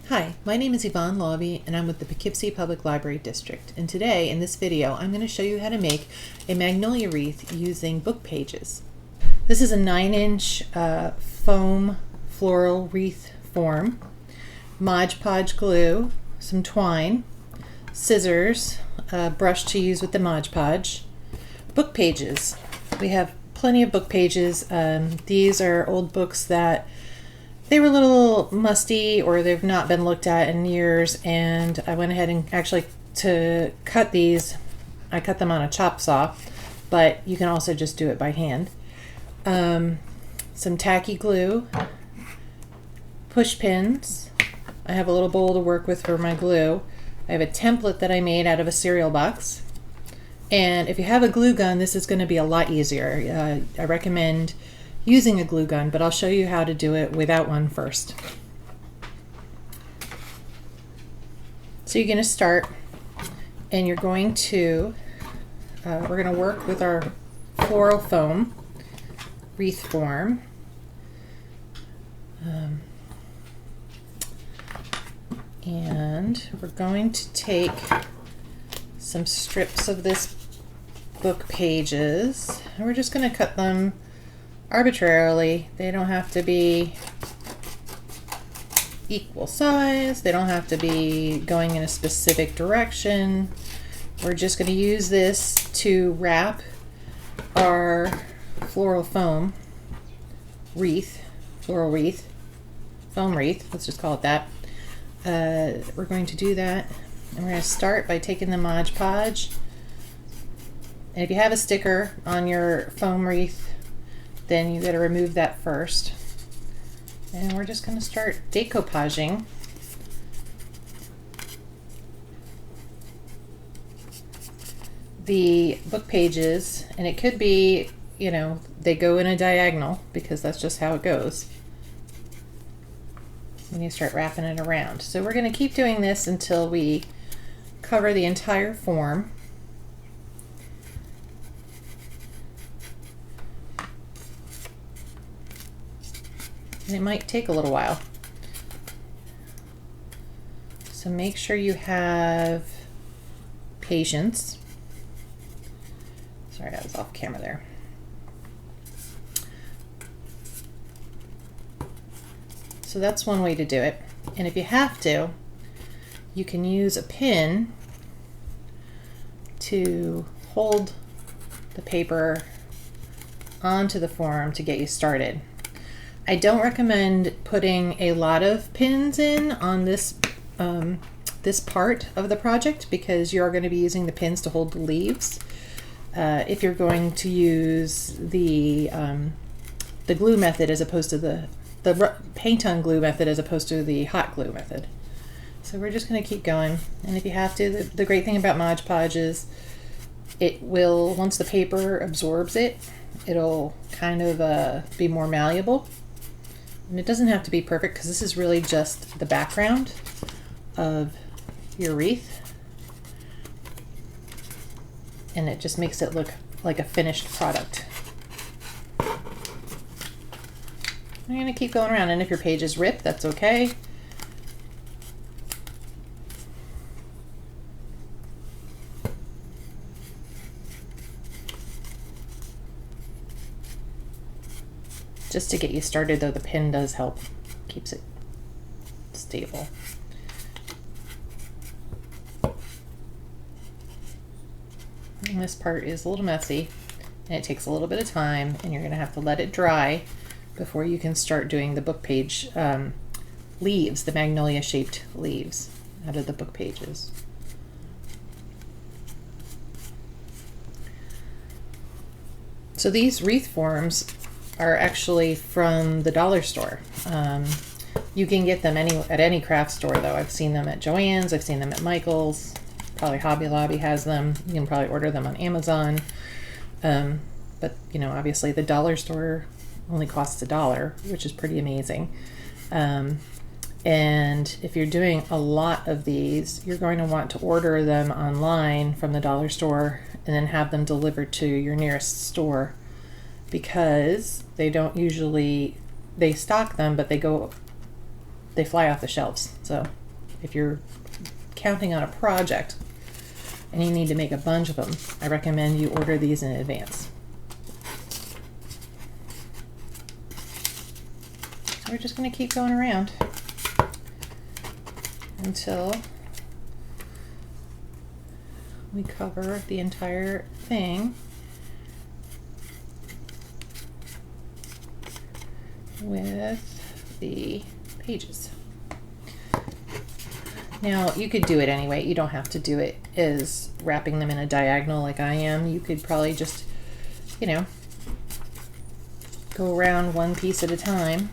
Hi, my name is Yvonne Laube and I'm with the Poughkeepsie Public Library District. And today, in this video, I'm going to show you how to make a magnolia wreath using book pages. This is a 9-inch foam floral wreath form, Modge Podge glue, some twine, scissors, a brush to use with the Modge Podge, book pages. We have plenty of book pages. These are old books that they were a little musty or they've not been looked at in years, and I went ahead and actually to cut these, I cut them on a chop saw, but you can also just do it by hand. Some tacky glue, push pins. I have a little bowl to work with for my glue. I have a template that I made out of a cereal box. And if you have a glue gun, this is going to be a lot easier. I recommend using a glue gun, but I'll show you how to do it without one first. So you're going to start, and you're going to, we're going to work with our floral foam wreath form. And we're going to take some strips of this book pages, and we're just going to cut them arbitrarily. They don't have to be equal size. They don't have to be going in a specific direction. We're just going to use this to wrap our floral foam wreath, foam wreath, let's just call it that. We're going to do that, and we're going to start by taking the Modge Podge. And if you have a sticker on your foam wreath, then you got to remove that first. And we're just going to start decoupaging the book pages, and it could be, you know, they go in a diagonal because that's just how it goes when you start wrapping it around. So we're going to keep doing this until we cover the entire form. And it might take a little while. So make sure you have patience. Sorry, I was off camera there. So that's one way to do it. And if you have to, you can use a pin to hold the paper onto the form to get you started. I don't recommend putting a lot of pins in on this this part of the project because you're going to be using the pins to hold the leaves. If you're going to use the glue method as opposed to the paint on glue method as opposed to the hot glue method. So we're just going to keep going, and if you have to, the great thing about Modge Podge is it will, once the paper absorbs it, it'll kind of be more malleable. And it doesn't have to be perfect because this is really just the background of your wreath, and it just makes it look like a finished product. I'm going to keep going around, and if your pages rip, that's okay. Just to get you started, though, the pin does help, keeps it stable. And this part is a little messy, and it takes a little bit of time, and you're going to have to let it dry before you can start doing the book page leaves, the magnolia shaped leaves out of the book pages. So these wreath forms are actually from the dollar store. You can get them at any craft store, though. I've seen them at Joann's, I've seen them at Michael's, probably Hobby Lobby has them. You can probably order them on Amazon. But you know, obviously the dollar store only costs $1, which is pretty amazing. And if you're doing a lot of these, you're going to want to order them online from the dollar store and then have them delivered to your nearest store, because they don't usually, they stock them, but they fly off the shelves. So if you're counting on a project and you need to make a bunch of them, I recommend you order these in advance. So we're just going to keep going around until we cover the entire thing with the pages. Now, you could do it anyway. You don't have to do it as wrapping them in a diagonal like I am. You could probably just, you know, go around one piece at a time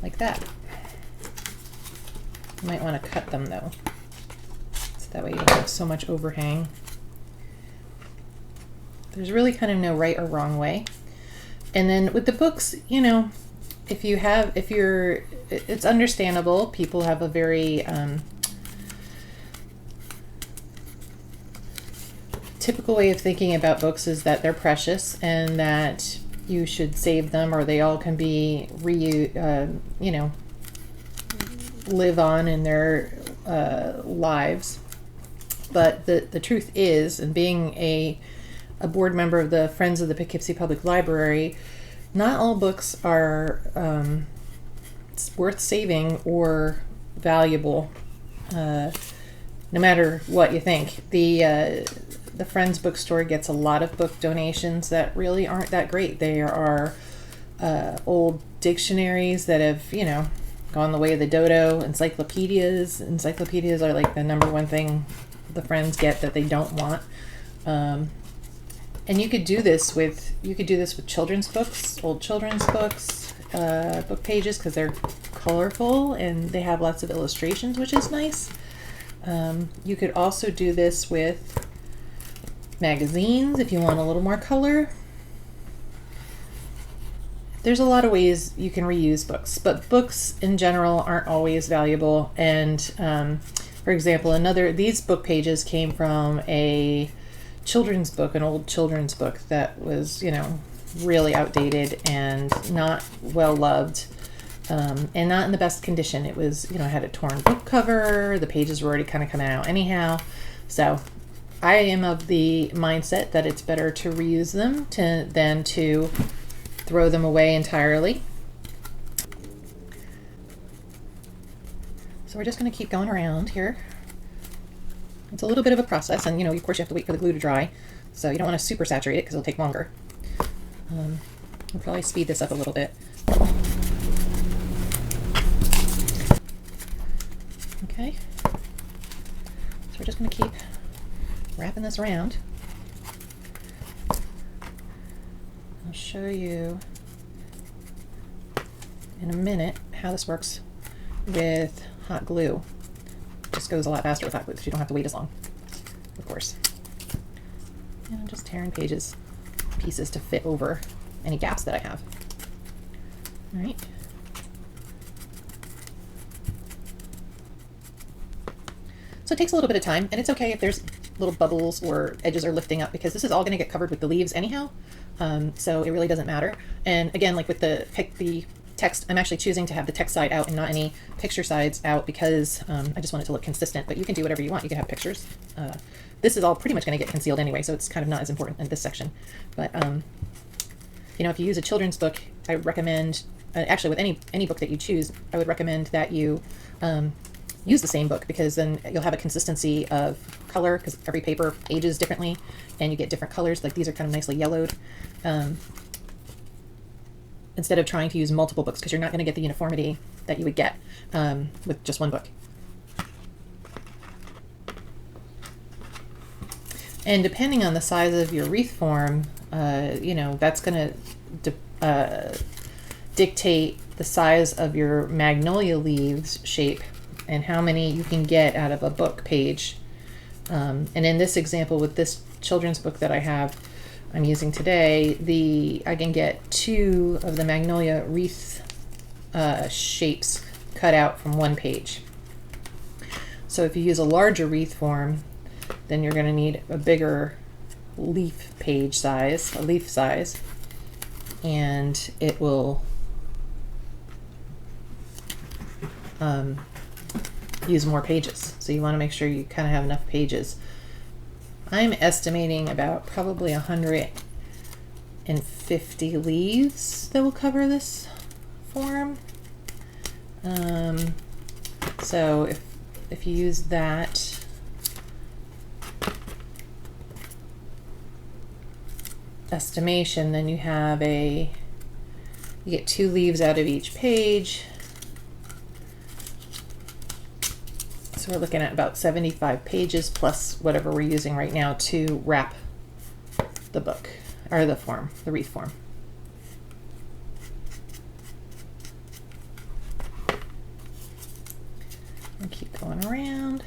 like that. You might want to cut them though, so that way you don't have so much overhang. There's really kind of no right or wrong way. And then with the books, you know, it's understandable. People have a very typical way of thinking about books is that they're precious and that you should save them, or they all can be you know, live on in their lives. But the truth is, and being a board member of the Friends of the Poughkeepsie Public Library, not all books are worth saving or valuable, no matter what you think. The Friends bookstore gets a lot of book donations that really aren't that great. They are old dictionaries that have, you know, gone the way of the dodo. Encyclopedias are like the number one thing the Friends get that they don't want. And you could do this with children's books, old children's books, book pages, because they're colorful and they have lots of illustrations, which is nice. You could also do this with magazines if you want a little more color. There's a lot of ways you can reuse books, but books in general aren't always valuable. And for example, these book pages came from a children's book, an old children's book that was, you know, really outdated and not well loved, and not in the best condition. It was, you know, it had a torn book cover, the pages were already kind of coming out anyhow. So I am of the mindset that it's better to reuse them than to throw them away entirely. So we're just going to keep going around here. It's a little bit of a process, and, you know, of course you have to wait for the glue to dry, so you don't want to super saturate it because it'll take longer. We'll probably speed this up a little bit. Okay, so we're just going to keep wrapping this around. I'll show you in a minute how this works with hot glue. Just goes a lot faster with hot glue, so you don't have to wait as long, of course. And I'm just tearing pieces to fit over any gaps that I have. All right. So it takes a little bit of time, and it's okay if there's little bubbles or edges are lifting up, because this is all going to get covered with the leaves anyhow. So it really doesn't matter. And again, like with the text, I'm actually choosing to have the text side out and not any picture sides out, because I just want it to look consistent. But you can do whatever you want. You can have pictures. This is all pretty much going to get concealed anyway, so it's kind of not as important in this section. But you know, if you use a children's book, I recommend, actually with any book that you choose, I would recommend that you use the same book, because then you'll have a consistency of color, because every paper ages differently and you get different colors. Like these are kind of nicely yellowed. Instead of trying to use multiple books, because you're not going to get the uniformity that you would get with just one book. And depending on the size of your wreath form, you know, that's going to dictate the size of your magnolia leaves shape and how many you can get out of a book page. And in this example with this children's book that I'm using today, I can get 2 of the Magnolia Wreath shapes cut out from one page. So if you use a larger wreath form, then you're going to need a bigger leaf size, and it will use more pages. So you want to make sure you kind of have enough pages. I'm estimating about probably 150 leaves that will cover this form. So if you use that, estimation, then you get 2 leaves out of each page. So we're looking at about 75 pages plus whatever we're using right now to wrap the book, or the form, the wreath form. And keep going around.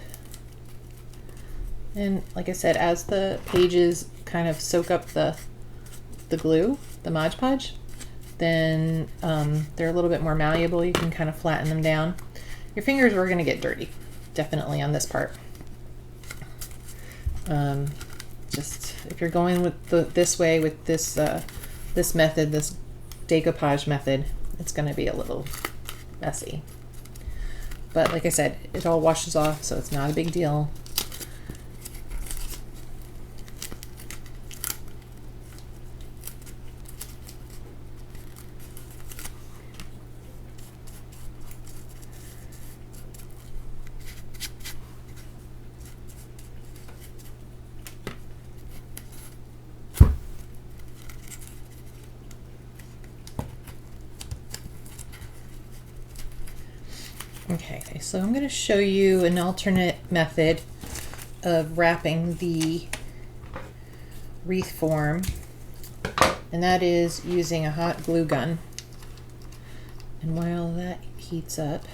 And like I said, as the pages kind of soak up the glue, the Modge Podge, then they're a little bit more malleable. You can kind of flatten them down. Your fingers are going to get dirty, definitely on this part. Just if you're going with this way, with this this method, this decoupage method, it's going to be a little messy. But like I said, it all washes off, so it's not a big deal. Okay, so I'm going to show you an alternate method of wrapping the wreath form, and that is using a hot glue gun. And while that heats up,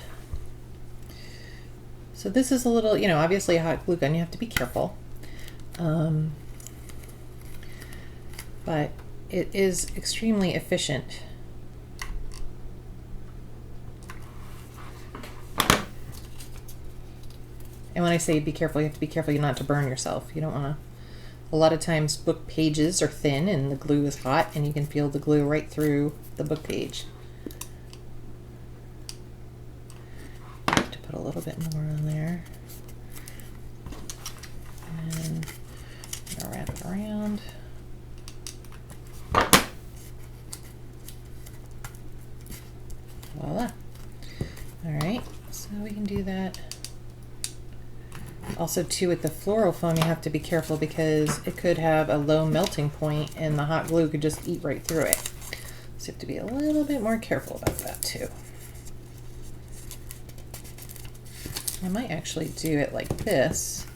so this is a little, obviously a hot glue gun, you have to be careful. But it is extremely efficient. And when I say be careful, you have to be careful not to burn yourself. You don't want to. A lot of times book pages are thin and the glue is hot, and you can feel the glue right through the book page. I have to put a little bit more on there. And I'll wrap it around. Voila. Alright, so we can do that. Also too, with the floral foam, you have to be careful because it could have a low melting point and the hot glue could just eat right through it. So you have to be a little bit more careful about that too. I might actually do it like this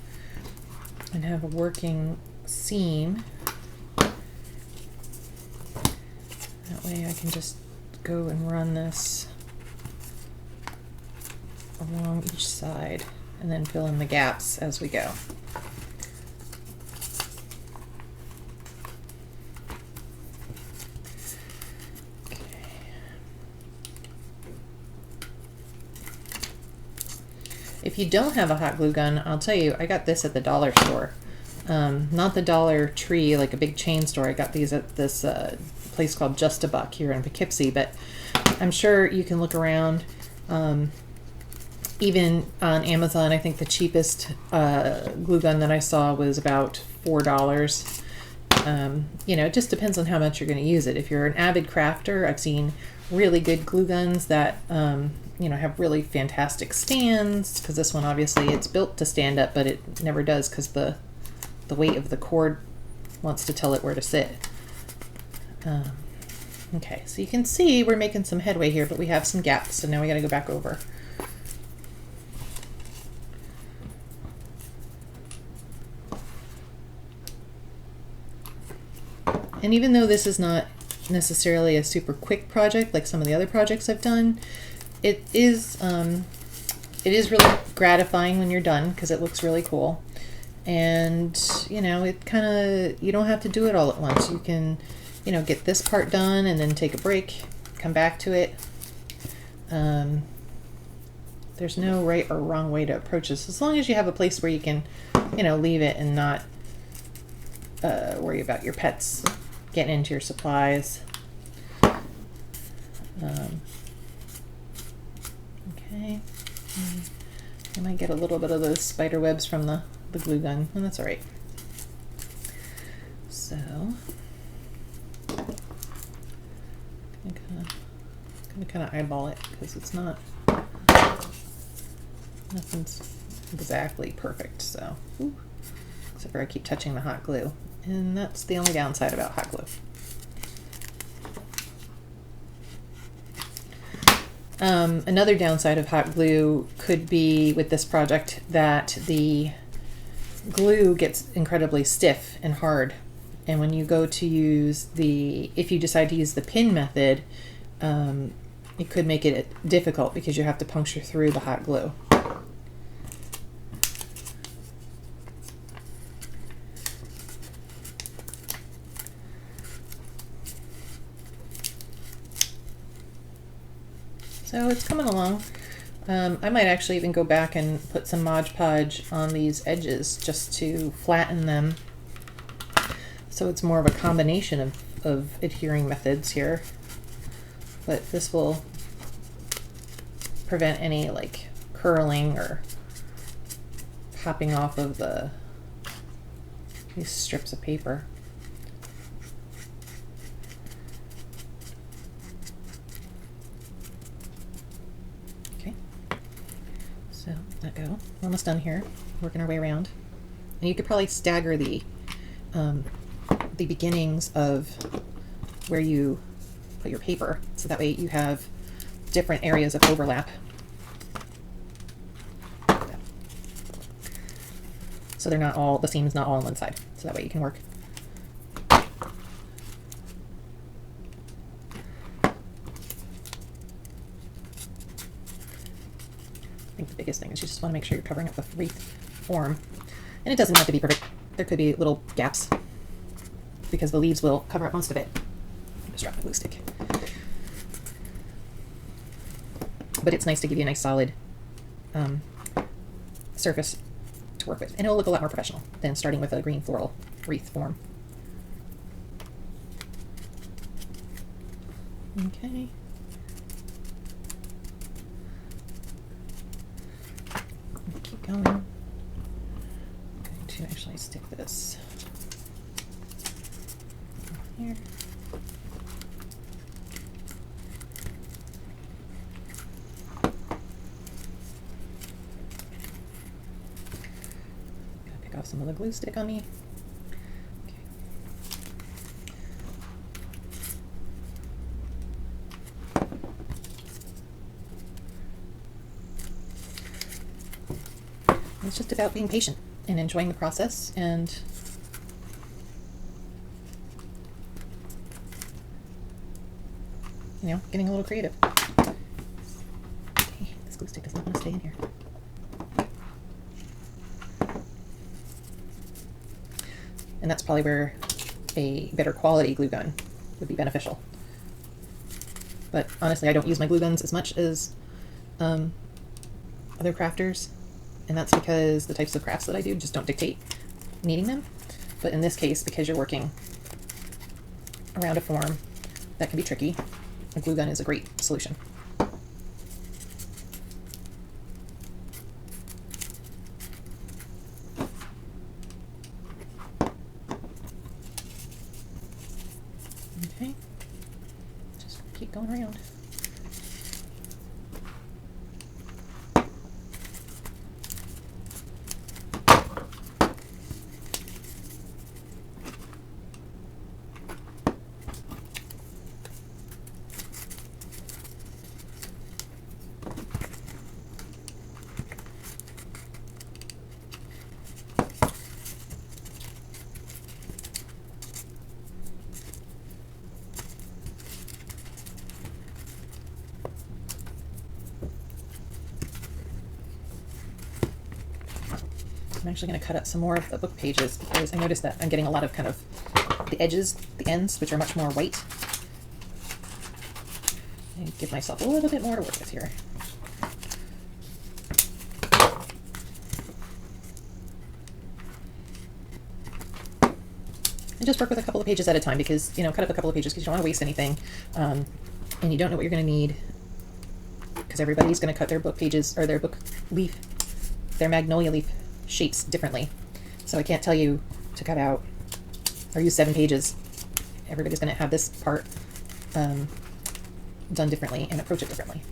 and have a working seam. That way I can just go and run this along each side and then fill in the gaps as we go. Okay. If you don't have a hot glue gun, I'll tell you, I got this at the dollar store. Not the Dollar Tree, like a big chain store. I got these at this place called Just a Buck here in Poughkeepsie, but I'm sure you can look around. Even on Amazon, I think the cheapest glue gun that I saw was about $4. It just depends on how much you're going to use it. If you're an avid crafter, I've seen really good glue guns that have really fantastic stands, because this one obviously it's built to stand up, but it never does because the weight of the cord wants to tell it where to sit. Okay, so you can see we're making some headway here, but we have some gaps, so now we got to go back over. And even though this is not necessarily a super quick project like some of the other projects I've done, it is really gratifying when you're done because it looks really cool. And it kind of, you don't have to do it all at once. You can get this part done and then take a break, come back to it. There's no right or wrong way to approach this, as long as you have a place where you can leave it and not worry about your pets getting into your supplies. Okay, I might get a little bit of those spider webs from the glue gun, and that's all right. So, I'm gonna kind of eyeball it because it's not, nothing's exactly perfect. So, except for I keep touching the hot glue, and that's the only downside about hot glue. Another downside of hot glue could be with this project that the glue gets incredibly stiff and hard. And when you go to use if you decide to use the pin method, it could make it difficult because you have to puncture through the hot glue. So it's coming along. I might actually even go back and put some Modge Podge on these edges just to flatten them. So it's more of a combination of adhering methods here. But this will prevent any like curling or popping off of these strips of paper. So let go. We're almost done here. Working our way around, and you could probably stagger the beginnings of where you put your paper, so that way you have different areas of overlap. So they're not all, the seam is not all on one side. So that way you can work. I think the biggest thing is you just want to make sure you're covering up the wreath form. And it doesn't have to be perfect. There could be little gaps because the leaves will cover up most of it. Just drop the glue stick. But it's nice to give you a nice solid surface to work with. And it'll look a lot more professional than starting with a green floral wreath form. Okay. Keep going. I'm going to actually stick this here. Gotta pick off some of the glue stick on me. Okay. It's just about being patient and enjoying the process and getting a little creative. Okay, this glue stick does not want to stay in here. And that's probably where a better quality glue gun would be beneficial. But honestly, I don't use my glue guns as much as other crafters. And that's because the types of crafts that I do just don't dictate needing them. But in this case, because you're working around a form that can be tricky, a glue gun is a great solution. Okay, just keep going around. I'm actually going to cut out some more of the book pages because I noticed that I'm getting a lot of kind of the edges, the ends, which are much more white. And give myself a little bit more to work with here. And just work with a couple of pages at a time because, cut up a couple of pages because you don't want to waste anything. And you don't know what you're going to need because everybody's going to cut their book pages or their book leaf their magnolia leaf shapes differently. So I can't tell you to cut out or use 7 pages. Everybody's going to have this part done differently and approach it differently.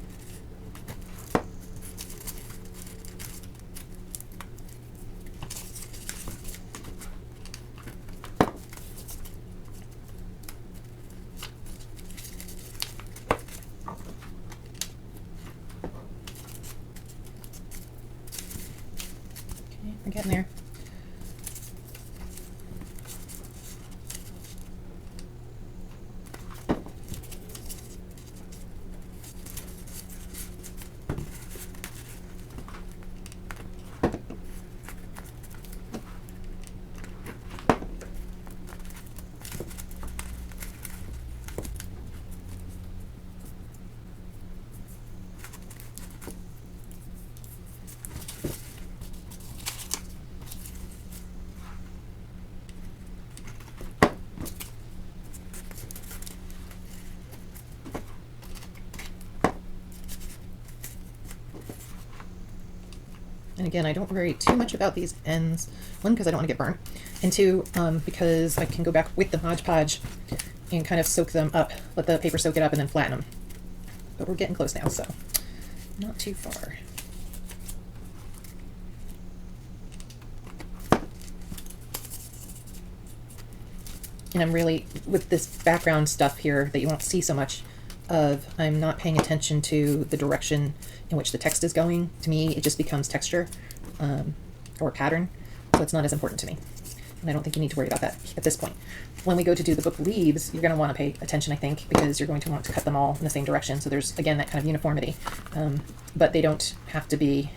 Okay, we're getting there. And again, I don't worry too much about these ends. 1, because I don't want to get burnt, and 2, because I can go back with the Modge Podge and kind of soak them up, let the paper soak it up and then flatten them. But we're getting close now, so not too far. And I'm really, with this background stuff here that you won't see so much of, I'm not paying attention to the direction in which the text is going. To me, it just becomes texture or pattern, so it's not as important to me. And I don't think you need to worry about that at this point. When we go to do the book leaves, you're going to want to pay attention, I think, because you're going to want to cut them all in the same direction. So there's, again, that kind of uniformity. But they don't have to be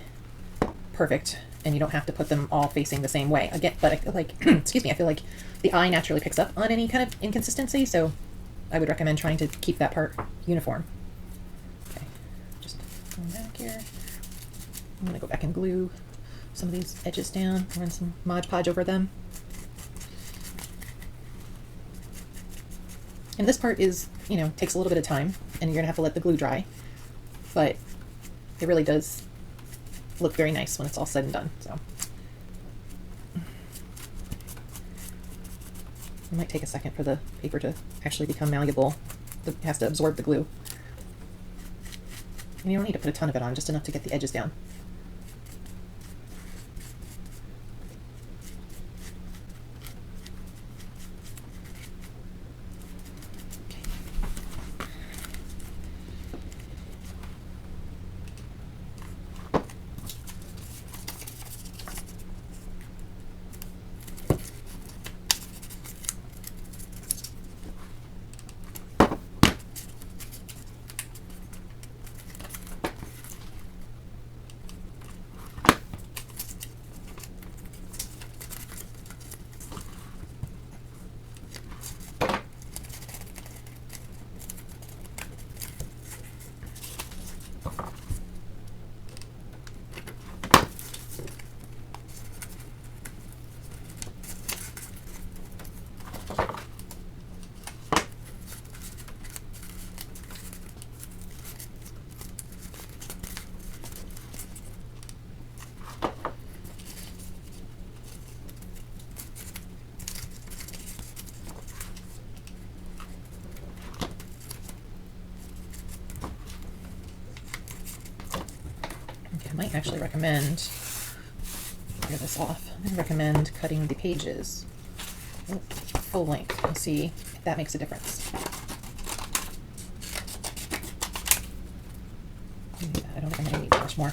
perfect, and you don't have to put them all facing the same way. Again, but like, excuse me, I feel like the eye naturally picks up on any kind of inconsistency, so I would recommend trying to keep that part uniform. Okay, just going back here. I'm going to go back and glue some of these edges down, run some Modge Podge over them. And this part is, you know, takes a little bit of time, and you're going to have to let the glue dry, but it really does look very nice when it's all said and done. So it might take a second for the paper to actually become malleable. It has to absorb the glue. And you don't need to put a ton of it on, just enough to get the edges down. I might actually recommend, clear this off, I'm going to recommend cutting the pages full length and see if that makes a difference. I don't think I'm going to need much more.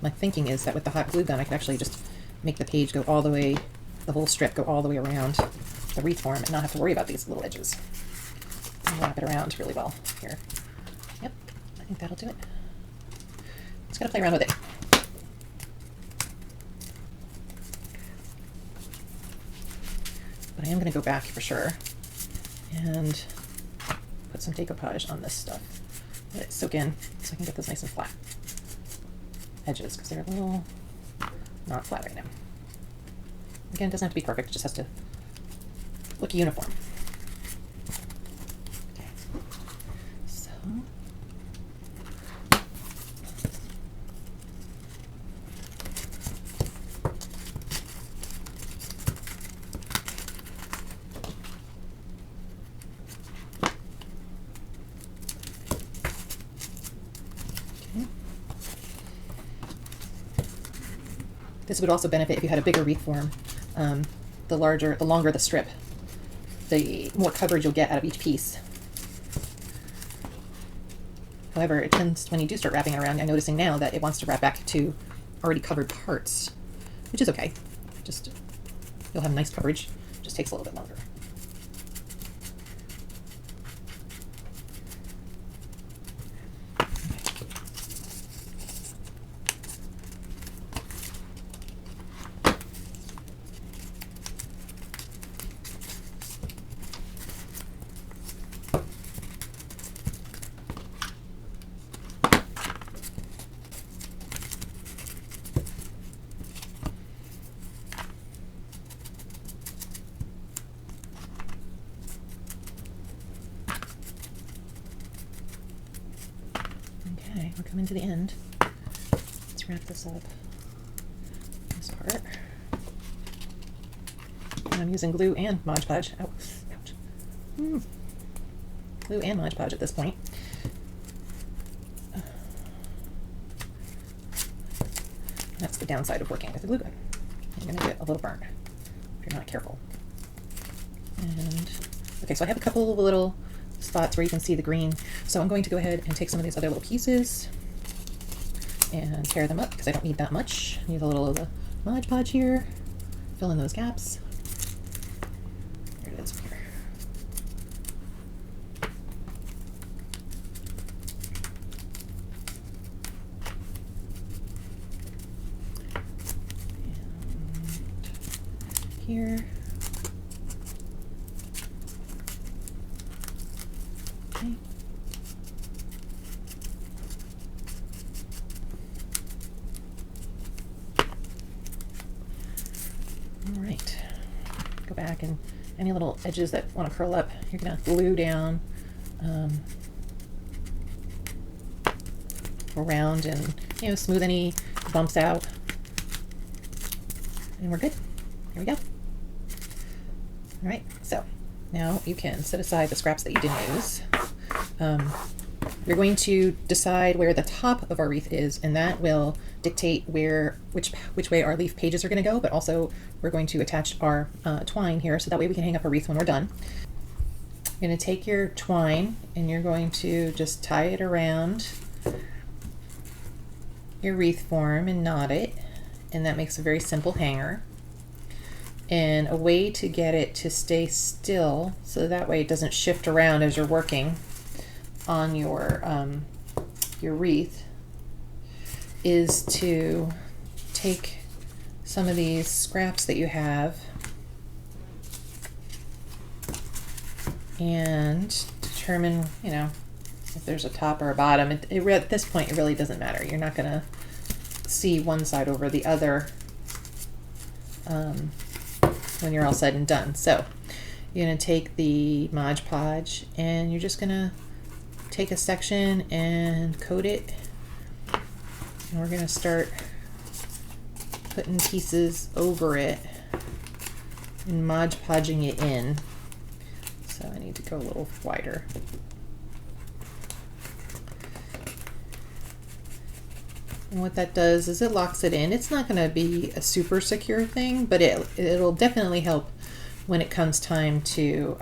My thinking is that with the hot glue gun I could actually just make the page go all the way, the whole strip go all the way around the wreath form and not have to worry about these little edges. And wrap it around really well here. Yep, I think that'll do it. Just gotta play around with it. But I am gonna go back for sure and put some decoupage on this stuff. Let it soak in so I can get those nice and flat edges because they're a little not flat right now. Again, it doesn't have to be perfect, it just has to look uniform. Okay. So This would also benefit if you had a bigger wreath form. The longer the strip, the more coverage you'll get out of each piece. However, it tends, when you do start wrapping it around, I'm noticing now that it wants to wrap back to already covered parts, which is okay. Just, you'll have nice coverage. Just takes a little bit longer. Okay, we're coming to the end. Let's wrap this up. This part. And I'm using glue and Modge Podge. Oh, ouch. Glue and Modge Podge at this point. That's the downside of working with a glue gun. You're going to get a little burnt if you're not careful. And okay, so I have a couple of little spots where you can see the green. So I'm going to go ahead and take some of these other little pieces and tear them up because I don't need that much. I need a little of the Modge Podge here. Fill in those gaps. There it is here. And here. Okay. All right, go back and any little edges that want to curl up, you're gonna glue down around and, you know, smooth any bumps out. And we're good. Here we go. All right, so now you can set aside the scraps that you didn't use. You're going to decide where the top of our wreath is, and that will dictate which way our leaf pages are going to go, but also we're going to attach our twine here so that way we can hang up a wreath when we're done. You're going to take your twine and you're going to just tie it around your wreath form and knot it, and that makes a very simple hanger. And a way to get it to stay still so that way it doesn't shift around as you're working on your wreath is to take some of these scraps that you have and determine, you know, if there's a top or a bottom. At this point, it really doesn't matter. You're not going to see one side over the other when you're all said and done. So you're going to take the Modge Podge and you're just going to take a section and coat it. And we're going to start putting pieces over it and Modge Podging it in. So I need to go a little wider. And what that does is it locks it in. It's not going to be a super secure thing, but it'll definitely help when it comes time to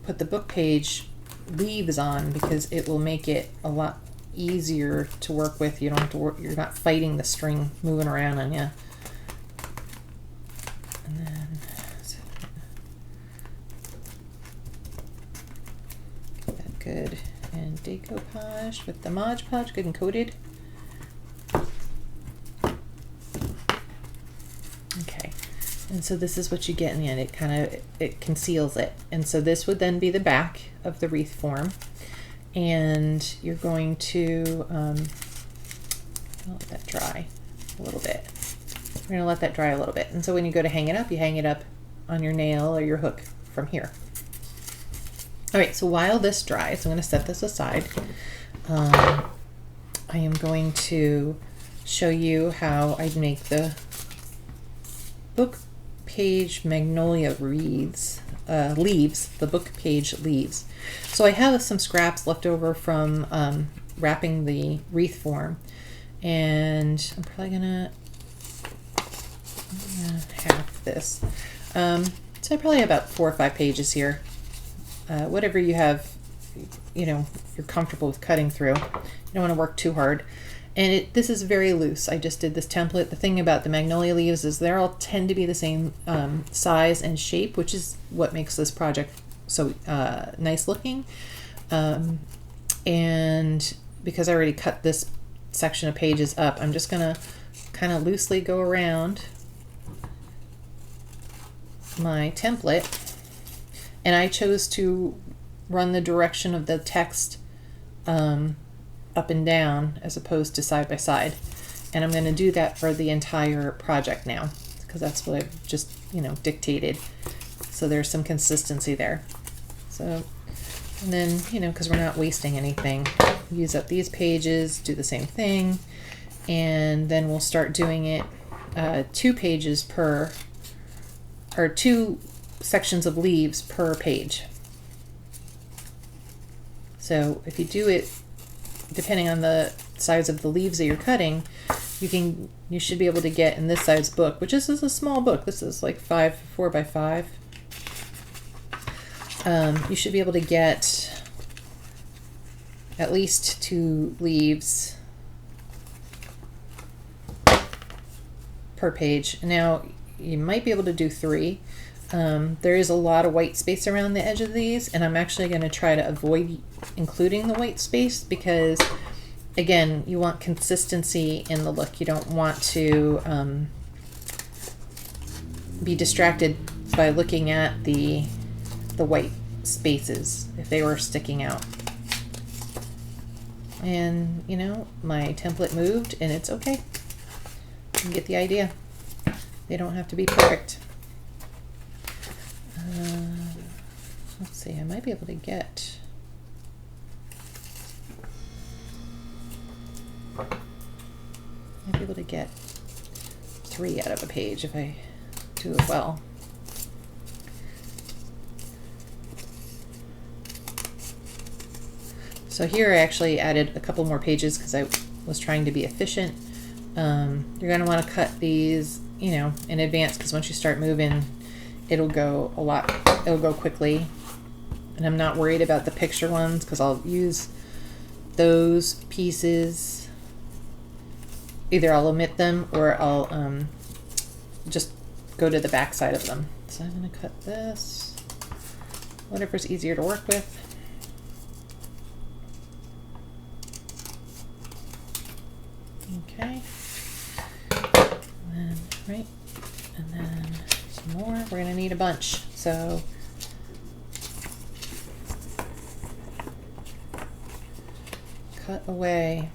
put the book page leaves on, because it will make it a lot easier to work with. You don't have to work, you're not fighting the string moving around on you. And then get that good and decoupage with the Modge Podge, good and coated. Okay, and so this is what you get in the end. It conceals it, and so this would then be the back of the wreath form, and you're going to let that dry a little bit. We're going to let that dry a little bit, and so when you go to hang it up, you hang it up on your nail or your hook from here. All right, so while this dries, I'm going to set this aside. I am going to show you how I make the book page Magnolia Wreaths, leaves, the book page leaves. So I have some scraps left over from wrapping the wreath form, And I'm probably gonna half this. So probably about 4 or 5 pages here. Whatever you have, you know, you're comfortable with cutting through. You don't want to work too hard. And this is very loose. I just did this template. The thing about the magnolia leaves is they all tend to be the same size and shape, which is what makes this project so nice looking. And because I already cut this section of pages up, I'm just gonna kind of loosely go around my template, and I chose to run the direction of the text up and down as opposed to side by side, and I'm going to do that for the entire project now because that's what I've just, you know, dictated, so there's some consistency there. So, and then, you know, because we're not wasting anything, use up these pages, do the same thing, and then we'll start doing it 2 pages per, or 2 sections of leaves per page. So if you do it depending on the size of the leaves that you're cutting, you should be able to get in this size book, which is a small book. This is like 4 by 5. You should be able to get at least 2 leaves per page. Now you might be able to do 3. There is a lot of white space around the edge of these, and I'm actually going to try to avoid including the white space because, again, you want consistency in the look. You don't want to be distracted by looking at the white spaces if they were sticking out. And, you know, my template moved, and it's okay. You get the idea. They don't have to be perfect. Let's see, I might be able to get might be able to get 3 out of a page if I do it well. So here I actually added a couple more pages because I was trying to be efficient. You're going to want to cut these, you know, in advance because once you start moving, it'll go quickly. And I'm not worried about the picture ones because I'll use those pieces. Either I'll omit them or I'll just go to the back side of them. So I'm going to cut this, whatever's easier to work with. Okay. And then, right, and then some more. We're going to need a bunch. So cut away.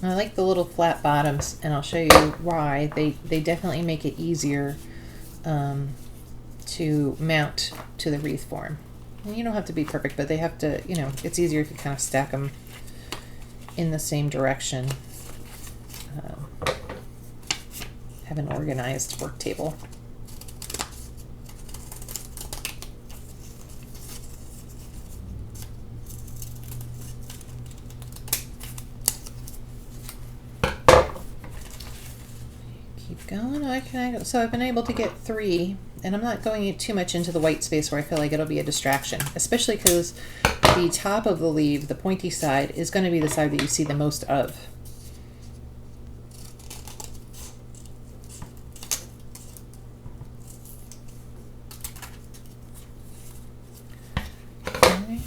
I like the little flat bottoms, and I'll show you why. They definitely make it easier to mount to the wreath form. And you don't have to be perfect, but they have to, you know, it's easier if you kind of stack them in the same direction. Have an organized work table. Going, okay, so I've been able to get 3, and I'm not going too much into the white space where I feel like it'll be a distraction, especially because the top of the leaf, the pointy side, is going to be the side that you see the most of. Okay.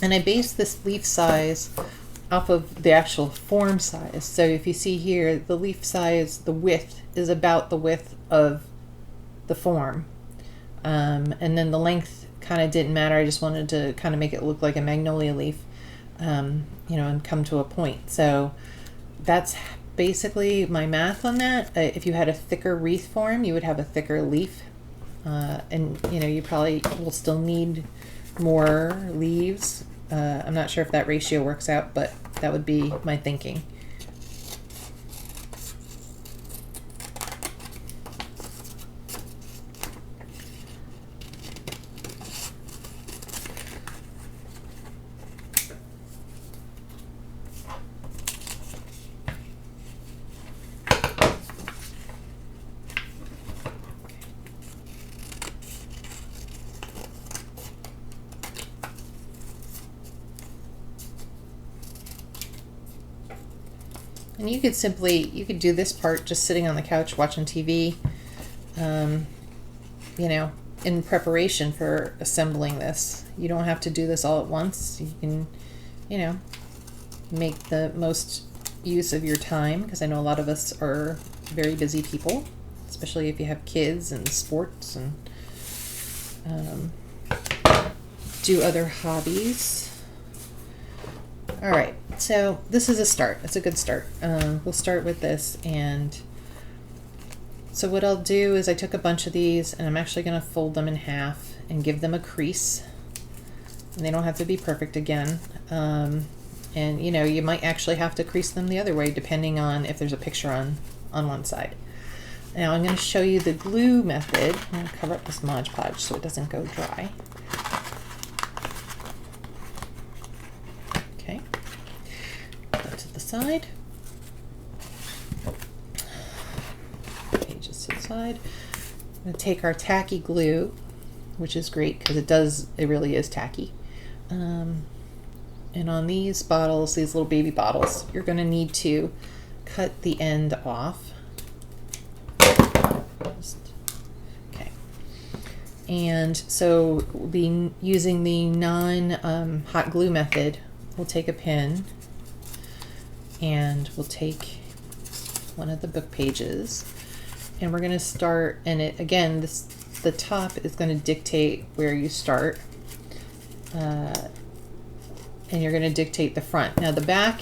And I based this leaf size off of the actual form size. So if you see here, the leaf size, the width is about the width of the form. And then the length kind of didn't matter. I just wanted to kind of make it look like a magnolia leaf, you know, and come to a point. So that's basically my math on that. If you had a thicker wreath form, you would have a thicker leaf. And, you know, you probably will still need more leaves I'm not sure if that ratio works out, but that would be my thinking. And you could do this part just sitting on the couch watching TV, you know, in preparation for assembling this. You don't have to do this all at once. You can, you know, make the most use of your time, because I know a lot of us are very busy people, especially if you have kids and sports and do other hobbies. All right, so this is a start. It's a good start. We'll start with this, and so what I'll do is I took a bunch of these and I'm actually going to fold them in half and give them a crease. And they don't have to be perfect again. And you know, you might actually have to crease them the other way depending on if there's a picture on one side. Now I'm going to show you the glue method. I'm going to cover up this Modge Podge so it doesn't go dry. Okay, put to the side. Pages to the side. I'm going to take our Tacky Glue, which is great because it really is tacky. And on these bottles, these little baby bottles, you're going to need to cut the end off. Okay. And so we'll be using the non-hot glue method. We'll take a pin and we'll take one of the book pages, and we're going to start, and it again, the top is going to dictate where you start. And you're going to dictate the front. Now the back,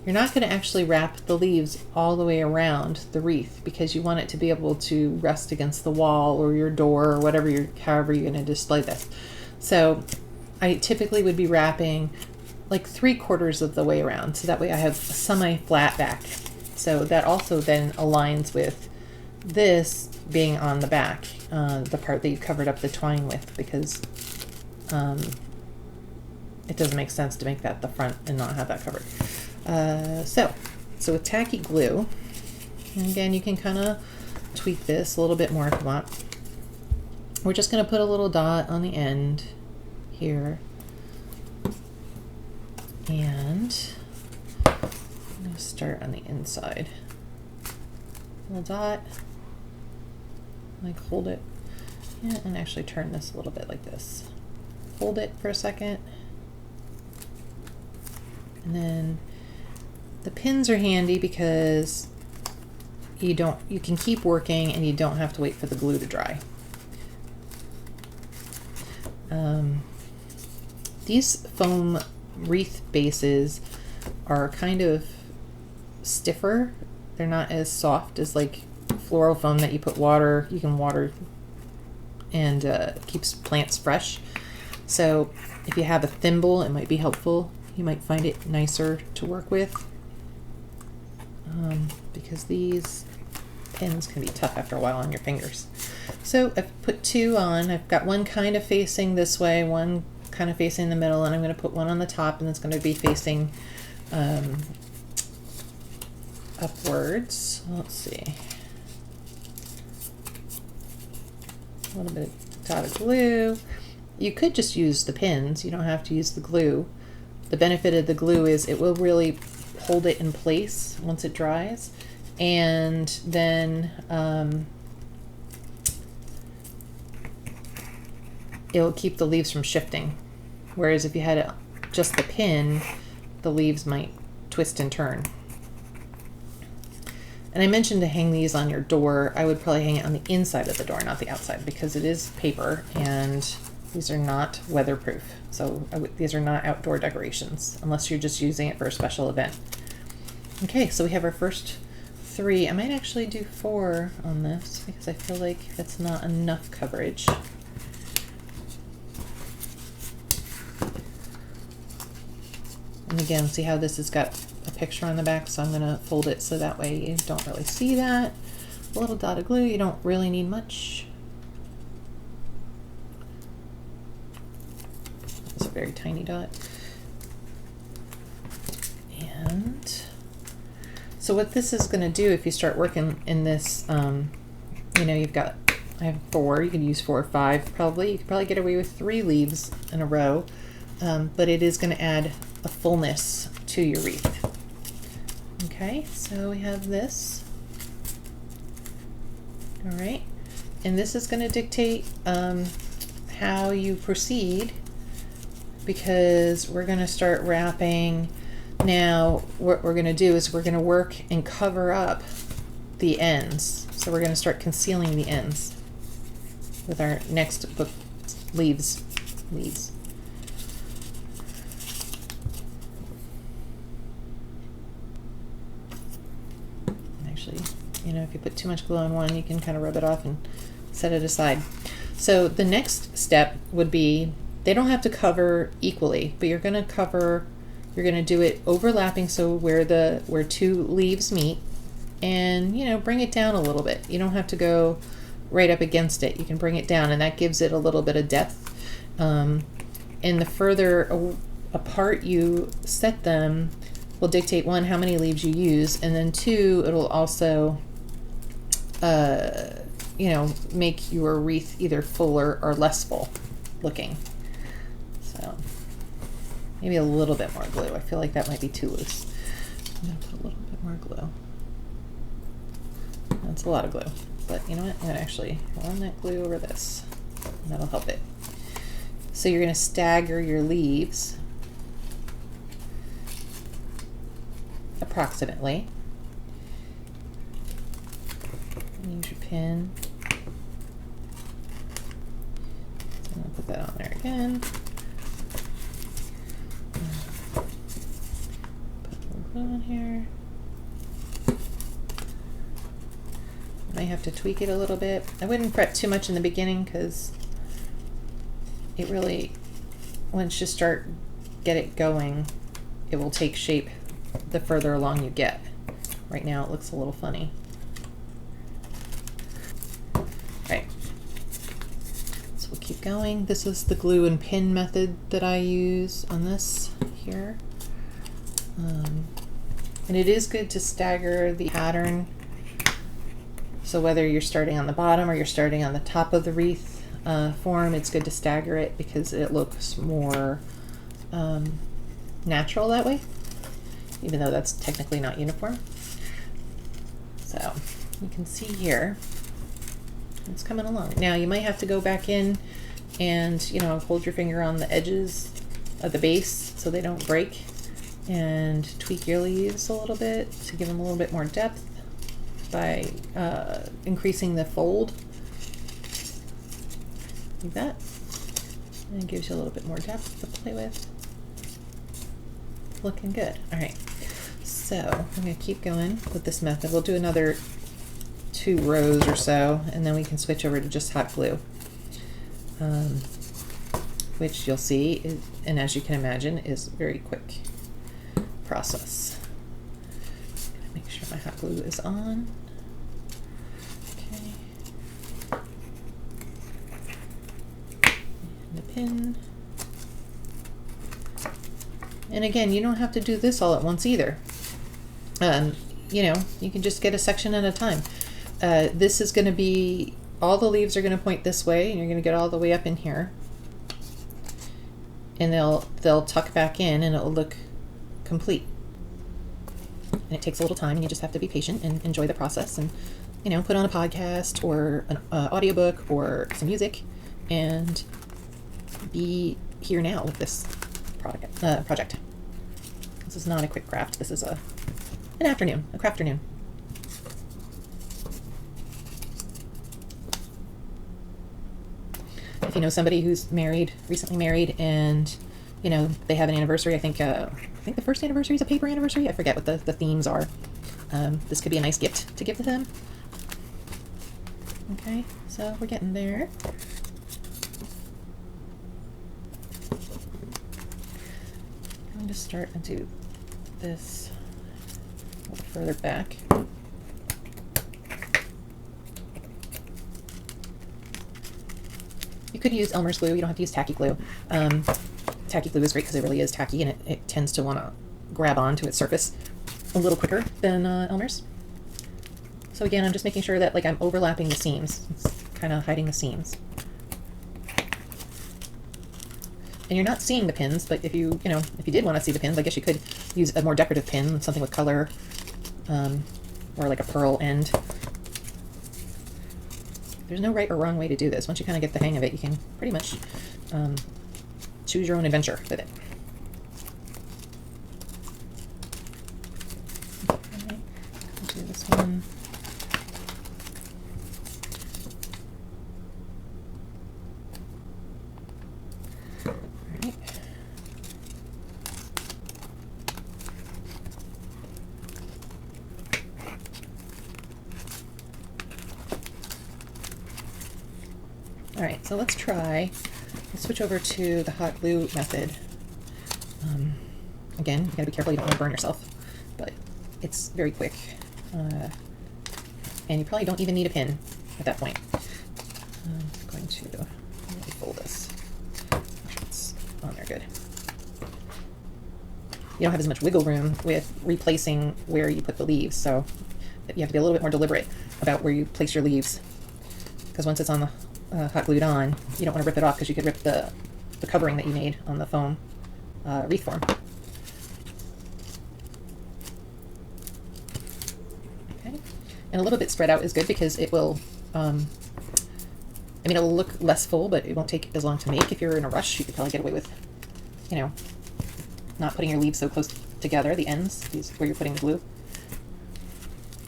you're not going to actually wrap the leaves all the way around the wreath because you want it to be able to rest against the wall or your door or whatever however you're going to display this. So I typically would be wrapping like 3/4 of the way around, so that way I have a semi-flat back. So that also then aligns with this being on the back, the part that you covered up the twine with, because it doesn't make sense to make that the front and not have that covered. So with Tacky Glue, and again, you can kind of tweak this a little bit more if you want. We're just going to put a little dot on the end here. And I'm going to start on the inside. Little dot. Like hold it. Yeah, and actually turn this a little bit like this. Hold it for a second. And then the pins are handy because you can keep working and you don't have to wait for the glue to dry. These foam wreath bases are kind of stiffer. They're not as soft as like floral foam that you can water and keeps plants fresh. So if you have a thimble, it might be helpful. You might find it nicer to work with because these pins can be tough after a while on your fingers. So I've put 2 on. I've got one kind of facing this way, one kind of facing the middle, and I'm going to put one on the top, and it's going to be facing upwards. Let's see. A little bit of dot of glue. You could just use the pins. You don't have to use the glue. The benefit of the glue is it will really hold it in place once it dries, and then it'll keep the leaves from shifting. Whereas if you had just the pin, the leaves might twist and turn. And I mentioned to hang these on your door. I would probably hang it on the inside of the door, not the outside, because it is paper and these are not weatherproof. So these are not outdoor decorations unless you're just using it for a special event. Okay, so we have our first 3. I might actually do 4 on this because I feel like that's not enough coverage. And again, see how this has got a picture on the back, so I'm going to fold it so that way you don't really see that. A little dot of glue, you don't really need much. It's a very tiny dot. And so what this is going to do, if you start working in this, you know, you've got, I have 4, you could use 4 or 5 probably. You could probably get away with 3 leaves in a row, but it is going to add a fullness to your wreath. Okay, so we have this. All right, and this is going to dictate how you proceed, because we're going to start wrapping. Now what we're going to do is we're going to work and cover up the ends. So we're going to start concealing the ends with our next book leaves. Actually, you know, if you put too much glue on one, you can kind of rub it off and set it aside. So the next step would be, they don't have to cover equally, but you're going to cover, you're going to do it overlapping, so where 2 leaves meet, and, you know, bring it down a little bit. You don't have to go right up against it. You can bring it down, and that gives it a little bit of depth. And the further apart you set them will dictate, 1, how many leaves you use, and then 2, it'll also you know, make your wreath either fuller or less full looking. So maybe a little bit more glue. I feel like that might be too loose. I'm gonna put a little bit more glue. That's a lot of glue, but you know what? I'm gonna actually run that glue over this, and that'll help it. So you're gonna stagger your leaves approximately. Use your pin. So I'm gonna put that on there again. Put a little glue on here. I have to tweak it a little bit. I wouldn't prep too much in the beginning, because it really, once you get it going, it will take shape the further along you get. Right now it looks a little funny. Right. So we'll keep going. This is the glue and pin method that I use on this here. And it is good to stagger the pattern. So whether you're starting on the bottom or you're starting on the top of the wreath form, it's good to stagger it, because it looks more natural that way, even though that's technically not uniform. So you can see here, it's coming along. Now you might have to go back in and, you know, hold your finger on the edges of the base so they don't break, and tweak your leaves a little bit to give them a little bit more depth by increasing the fold like that, and it gives you a little bit more depth to play with. Looking good. All right, so I'm going to keep going with this method. We'll do another 2 rows or so, and then we can switch over to just hot glue, which you'll see is, and as you can imagine, is a very quick process. Make sure my hot glue is on. Okay. And the pin. And again, you don't have to do this all at once either. You know, you can just get a section at a time. This is going to be, all the leaves are going to point this way, and you're going to get all the way up in here. And they'll tuck back in, and it'll look complete. And it takes a little time, and you just have to be patient and enjoy the process, and, you know, put on a podcast or an audiobook or some music, and be here now with this project. This is not a quick craft. This is an afternoon, a crafternoon. If you know somebody who's married, recently married, and, you know, they have an anniversary, I think the first anniversary is a paper anniversary. I forget what the themes are. This could be a nice gift to give to them. Okay, so we're getting there. going to start and do this a little further back. You could use Elmer's glue. You don't have to use Tacky Glue. Tacky Glue is great because it really is tacky, and it tends to want to grab onto its surface a little quicker than Elmer's. So again, I'm just making sure that like I'm overlapping the seams. It's kind of hiding the seams. And you're not seeing the pins, but if you did want to see the pins, I guess you could use a more decorative pin, something with color, or like a pearl end. There's no right or wrong way to do this. Once you kind of get the hang of it, you can pretty much choose your own adventure with it. Okay, I'll do this one. Alright, so let's switch over to the hot glue method. Again, you gotta be careful you don't want to burn yourself, but it's very quick. And you probably don't even need a pin at that point. I'm going to fold this. Make sure it's on there good. You don't have as much wiggle room with replacing where you put the leaves, so you have to be a little bit more deliberate about where you place your leaves. Because once it's on the hot glued on, you don't want to rip it off because you could rip the covering that you made on the foam wreath form. Okay, and a little bit spread out is good because it will, it'll look less full, but it won't take as long to make. If you're in a rush, you could probably get away with, not putting your leaves so close together, the ends, these where you're putting the glue.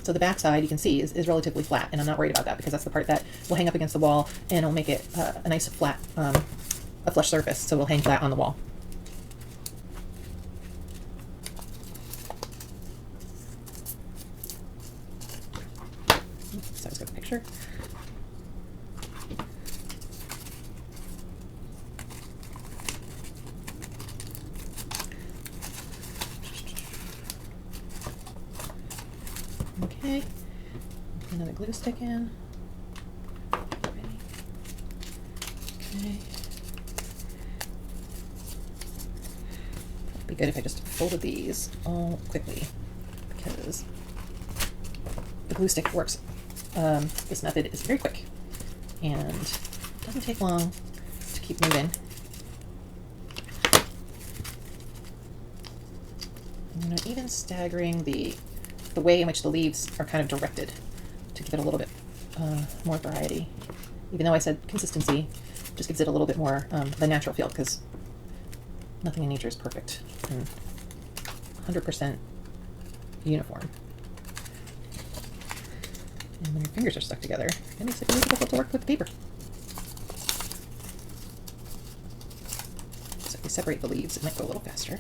So the back side, you can see, is relatively flat, and I'm not worried about that because that's the part that will hang up against the wall, and it'll make it a nice flat, a flush surface, so it'll hang flat on the wall. So let's get the picture. Okay, another glue stick in. Okay. It'd be good if I just folded these all quickly because the glue stick works. This method is very quick and doesn't take long to keep moving. And I'm even staggering the way in which the leaves are kind of directed to give it a little bit more variety. Even though I said consistency, just gives it a little bit more the natural feel, because nothing in nature is perfect and 100% uniform. And when your fingers are stuck together, it makes it really difficult to work with the paper. So if we separate the leaves, it might go a little faster.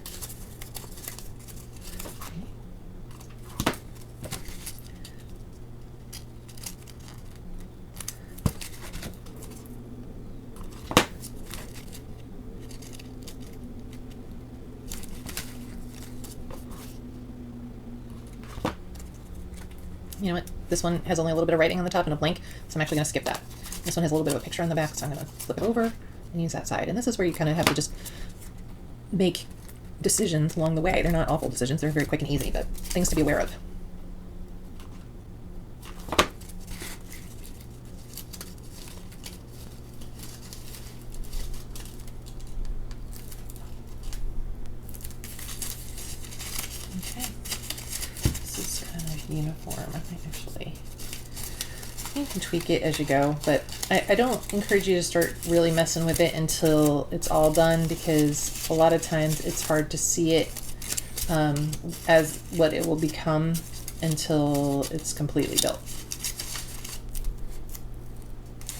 You know what? This one has only a little bit of writing on the top and a blank, so I'm actually going to skip that. This one has a little bit of a picture on the back, so I'm going to flip it over and use that side. And this is where you kind of have to just make decisions along the way. They're not awful decisions. They're very quick and easy, but things to be aware of. Uniform. I think actually you can tweak it as you go, but I don't encourage you to start really messing with it until it's all done, because a lot of times it's hard to see it as what it will become until it's completely built.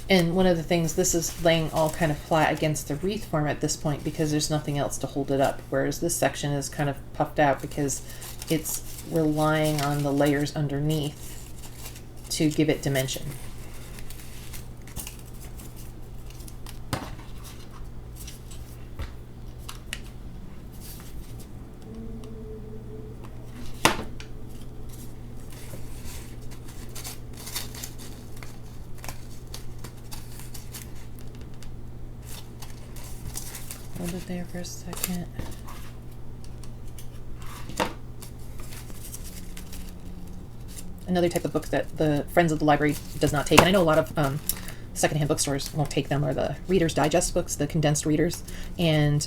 And one of the things, this is laying all kind of flat against the wreath form at this point because there's nothing else to hold it up, whereas this section is kind of puffed out because it's relying on the layers underneath to give it dimension. hold it there for a second. Another type of book that the Friends of the Library does not take, and I know a lot of secondhand bookstores won't take them, are the Reader's Digest books, the condensed readers, and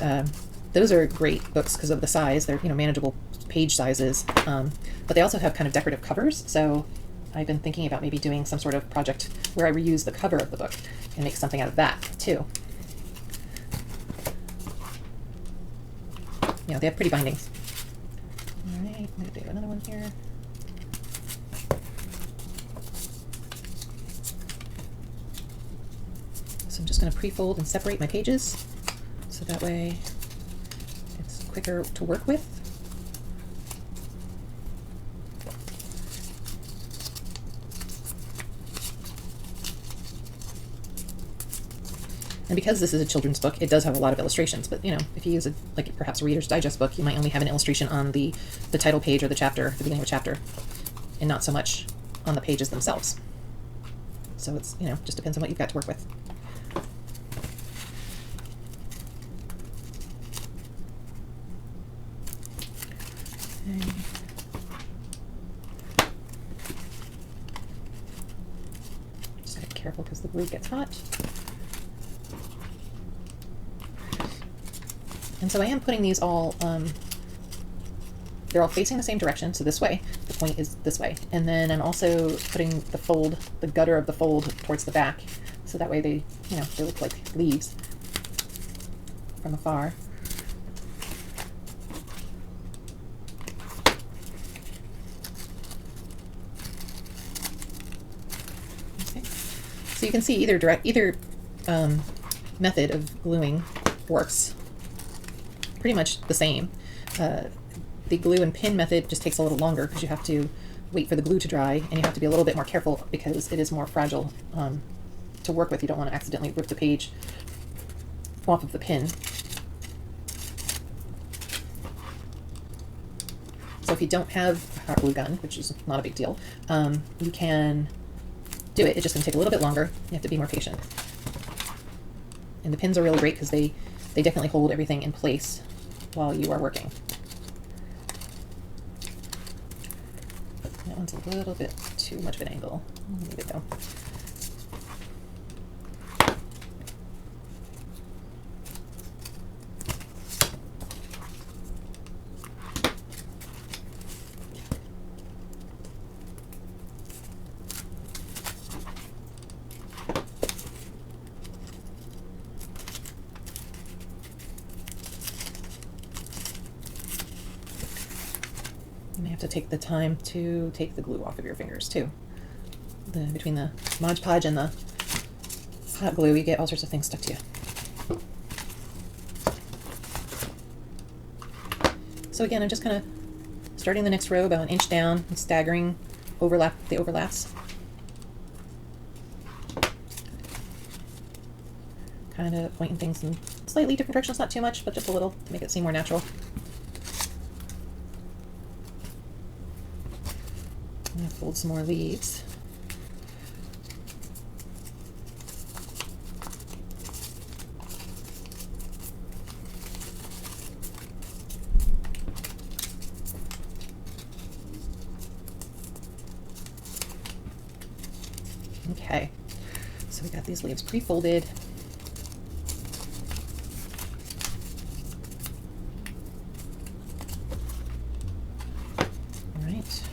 those are great books because of the size. They're manageable page sizes, but they also have kind of decorative covers. So I've been thinking about maybe doing some sort of project where I reuse the cover of the book and make something out of that too. They have pretty bindings. All right, I'm going to do another one here. So I'm just going to pre-fold and separate my pages so that way it's quicker to work with. And because this is a children's book, it does have a lot of illustrations. But if you use like perhaps a Reader's Digest book, you might only have an illustration on the title page or the chapter, the beginning of a chapter, and not so much on the pages themselves. So it's just depends on what you've got to work with. Okay. Just gotta be careful because the glue gets hot. And so I am putting these all, they're all facing the same direction, so this way. The point is this way. And then I'm also putting the gutter of the fold towards the back, so that way they look like leaves from afar. Okay. So you can see either method of gluing works. Pretty much the same. The glue and pin method just takes a little longer because you have to wait for the glue to dry, and you have to be a little bit more careful because it is more fragile to work with. You don't want to accidentally rip the page off of the pin. So if you don't have a hot glue gun, which is not a big deal, you can do it. It's just going to take a little bit longer. You have to be more patient. And the pins are really great because they definitely hold everything in place while you are working. That one's a little bit too much of an angle. I'll leave it though. You may have to take the time to take the glue off of your fingers too. Between the Modge Podge and the hot glue, you get all sorts of things stuck to you. So again, I'm just kind of starting the next row about an inch down and staggering the overlaps. Kind of pointing things in slightly different directions, not too much, but just a little to make it seem more natural. I'm going to fold some more leaves. Okay, so we got these leaves pre-folded. All right.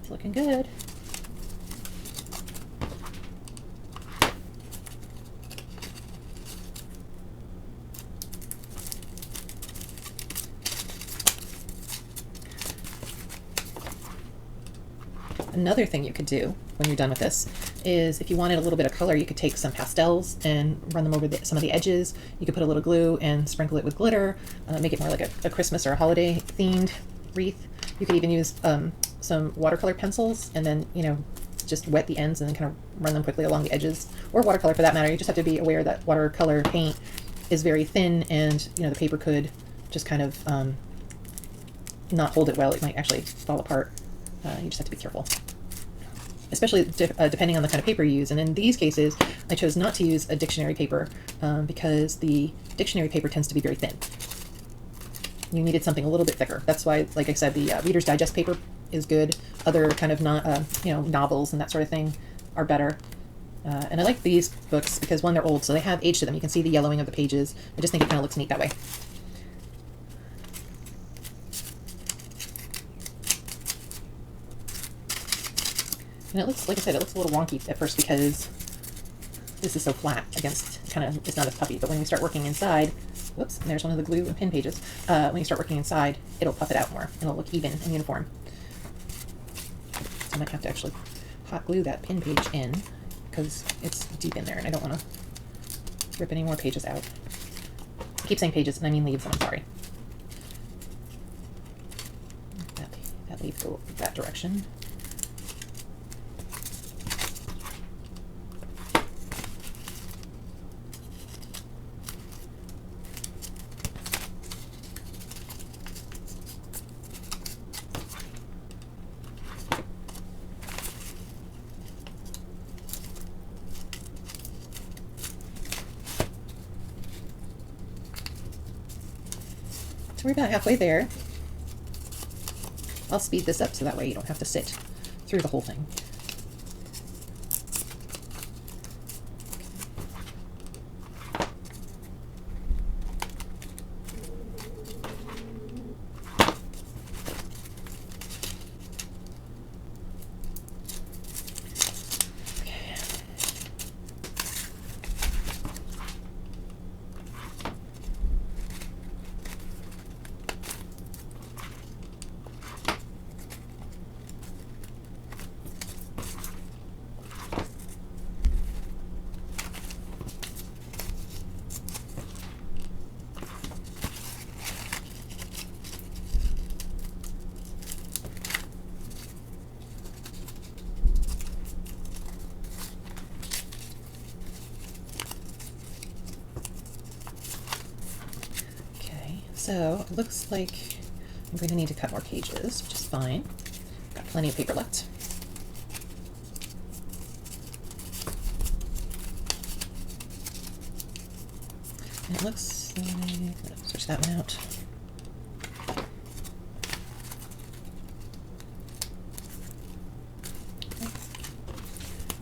It's looking good. Another thing you could do when you're done with this is if you wanted a little bit of color, you could take some pastels and run them over some of the edges. You could put a little glue and sprinkle it with glitter, make it more like a Christmas or a holiday themed wreath. You could even use some watercolor pencils and then, just wet the ends and then kind of run them quickly along the edges, or watercolor for that matter. You just have to be aware that watercolor paint is very thin, and you know, the paper could just kind of not hold it well. It might actually fall apart. You just have to be careful, especially depending on the kind of paper you use. And in these cases, I chose not to use a dictionary paper because the dictionary paper tends to be very thin. You needed something a little bit thicker. That's why, like I said, the Reader's Digest paper is good. Other kind of novels and that sort of thing are better. And I like these books because, one, they're old, so they have age to them. You can see the yellowing of the pages. I just think it kind of looks neat that way. And it looks, like I said, it looks a little wonky at first because this is so flat against, it's not as puffy. But when we start working inside, whoops, and there's one of the glue and pin pages. When you start working inside, it'll puff it out more. It'll look even and uniform. So I might have to actually hot glue that pin page in because it's deep in there and I don't want to rip any more pages out. I keep saying pages and I mean leaves, and I'm sorry. That leaf go that direction. We're about halfway there. I'll speed this up so that way you don't have to sit through the whole thing. So it looks like I'm going to need to cut more pages, which is fine. Got plenty of paper left. And it looks like, let's switch that one out. Okay.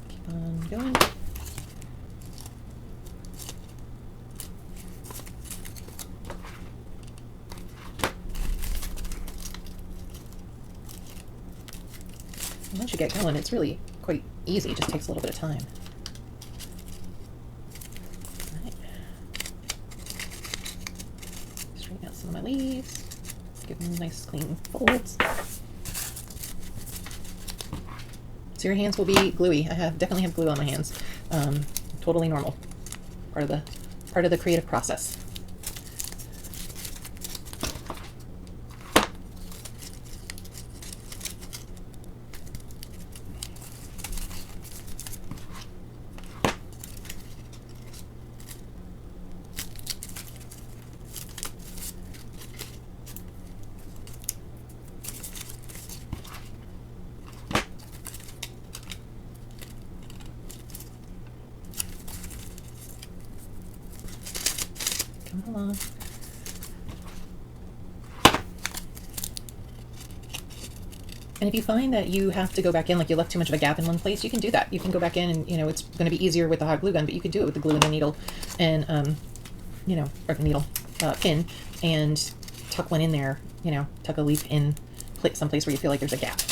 Keep on going. Once you get going, it's really quite easy. It just takes a little bit of time. All right. Straighten out some of my leaves. Give them nice clean folds. So your hands will be gluey. I definitely have glue on my hands. Totally normal. Part of the creative process. Come along. And if you find that you have to go back in, like you left too much of a gap in one place, you can do that. You can go back in and, you know, it's going to be easier with the hot glue gun, but you could do it with the glue and the needle and, you know, or the needle pin and tuck one in there, you know, tuck a leaf in someplace where you feel like there's a gap.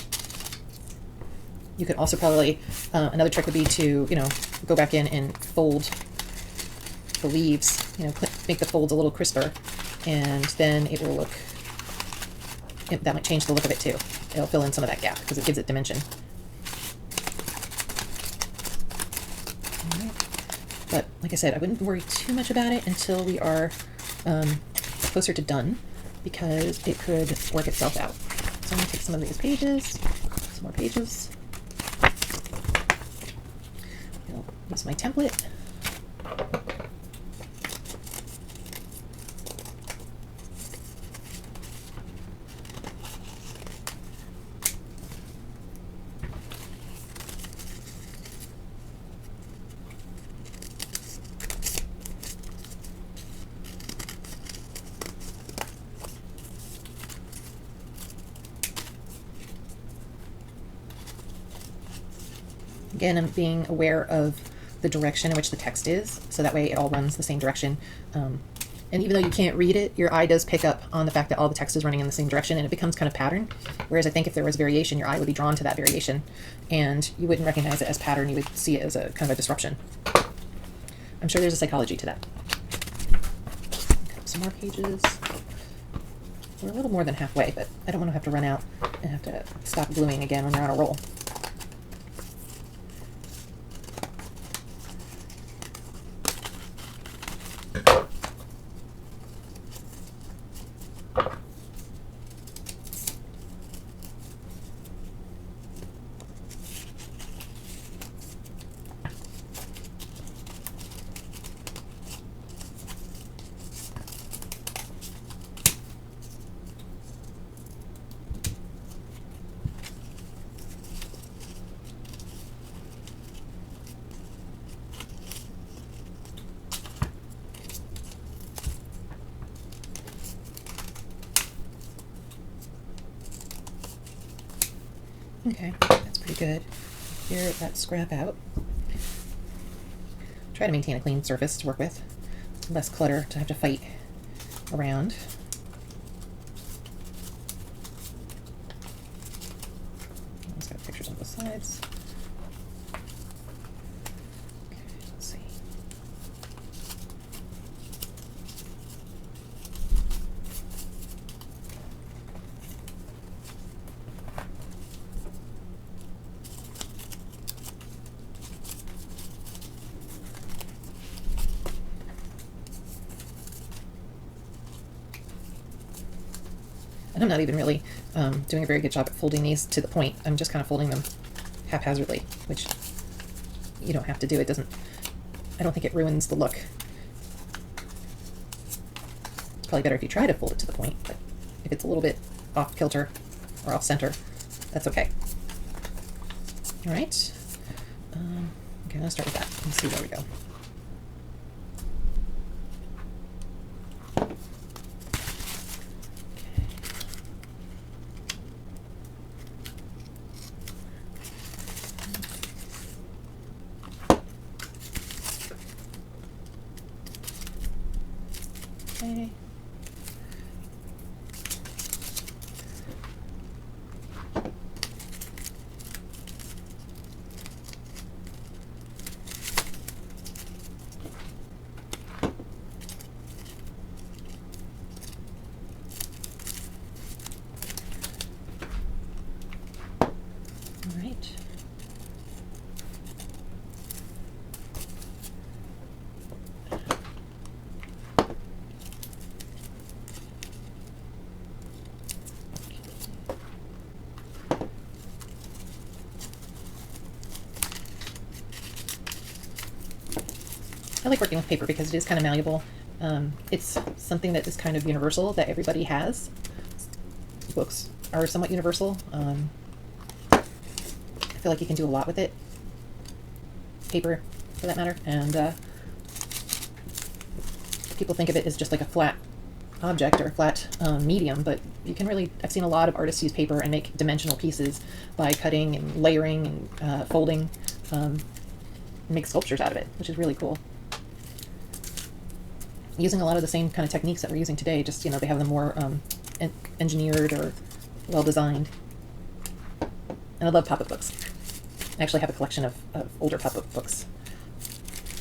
You could also probably, another trick would be to, you know, go back in and fold the leaves, you know, make the folds a little crisper, and then it will look, that might change the look of it too. It'll fill in some of that gap because it gives it dimension. All right. But like I said, I wouldn't worry too much about it until we are closer to done, because it could work itself out. So I'm going to take some of these pages, some more pages. I'll use my template. Again, I'm being aware of the direction in which the text is, so that way it all runs the same direction. And even though you can't read it, your eye does pick up on the fact that all the text is running in the same direction, and it becomes kind of pattern. Whereas I think if there was variation, your eye would be drawn to that variation, and you wouldn't recognize it as pattern, you would see it as a kind of a disruption. I'm sure there's a psychology to that. Cut some more pages. We're a little more than halfway, but I don't want to have to run out and have to stop gluing again when we're on a roll. Okay, that's pretty good. Clear that scrap out. Try to maintain a clean surface to work with. Less clutter to have to fight around. It's got pictures on both sides. Okay, let's see. And I'm not even really doing a very good job at folding these to the point. I'm just kind of folding them haphazardly, which you don't have to do. It doesn't, I don't think it ruins the look. It's probably better if you try to fold it to the point, but if it's a little bit off kilter or off center, that's okay. All right. Okay, let's start with that and see where we go. Okay. All right. I like working with paper because it is kind of malleable. It's something that is kind of universal that everybody has. Books are somewhat universal. I feel like you can do a lot with it. Paper, for that matter. And people think of it as just like a flat object or a flat medium, but you can really, I've seen a lot of artists use paper and make dimensional pieces by cutting and layering and folding, and make sculptures out of it, which is really cool. Using a lot of the same kind of techniques that we're using today, just, you know, they have them more engineered or well designed. And I love pop-up books. I actually have a collection of older pop-up books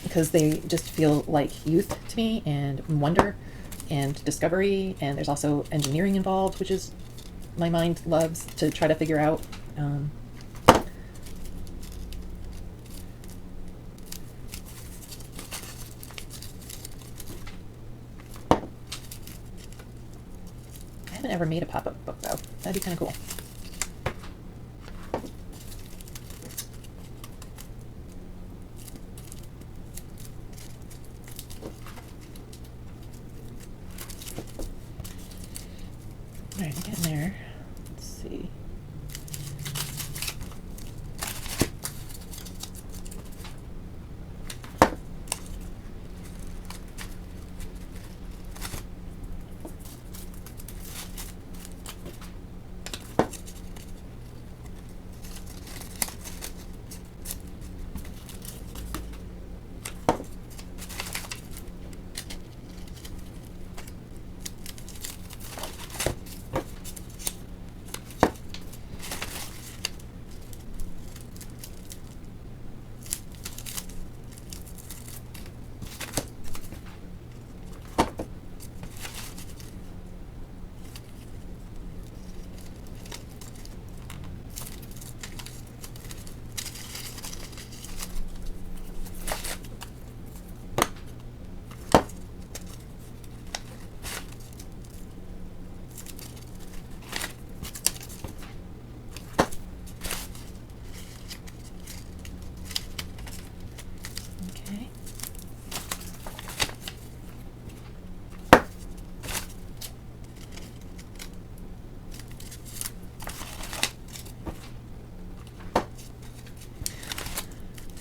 because they just feel like youth to me, and wonder and discovery, and there's also engineering involved, which is my mind loves to try to figure out. I haven't ever made a pop-up book though. That'd be kind of cool. All right, I'm getting there. Let's see.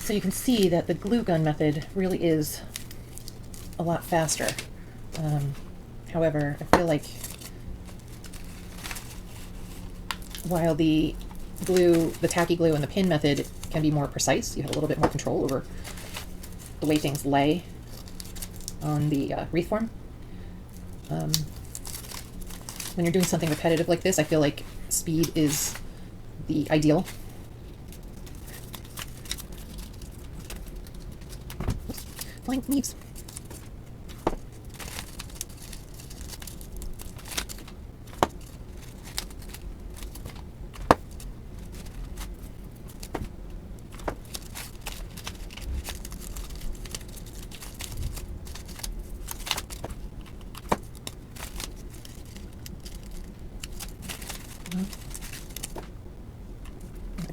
So you can see that the glue gun method really is a lot faster. However, I feel like while the tacky glue and the pin method can be more precise, you have a little bit more control over the way things lay on the wreath form. When you're doing something repetitive like this, I feel like speed is the ideal. Oops, flying leaves.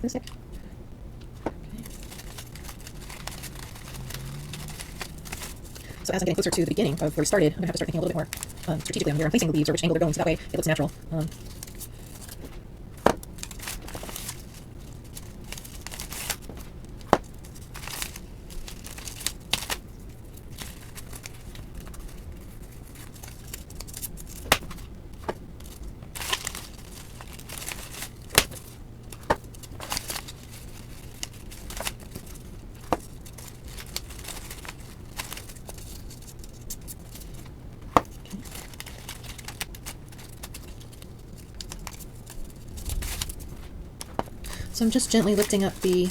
Okay. So as I'm getting closer to the beginning of where we started, I'm going to have to start thinking a little bit more strategically on where I'm placing the leaves or which angle they're going, so that way it looks natural. So I'm just gently lifting up the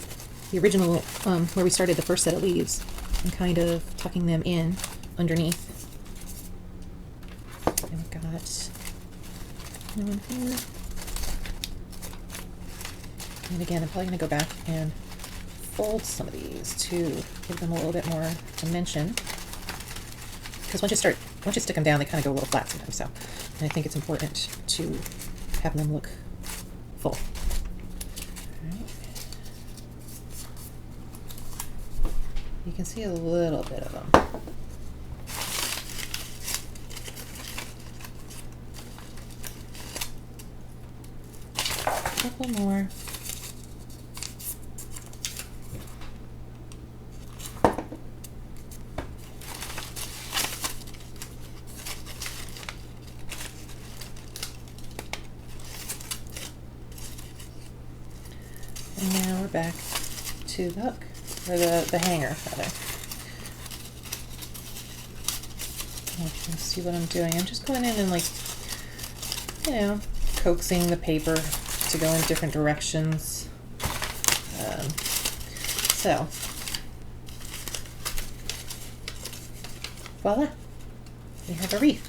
original, where we started the first set of leaves, and kind of tucking them in underneath. And we've got one here. And again, I'm probably going to go back and fold some of these to give them a little bit more dimension. Because once you stick them down, they kind of go a little flat sometimes. So, and I think it's important to have them look full. You can see a little bit of them. A couple more. And now we're back to the hook. Or the hanger, rather. Let's see what I'm doing. I'm just going in and, like, you know, coaxing the paper to go in different directions. So, voila, we have a wreath.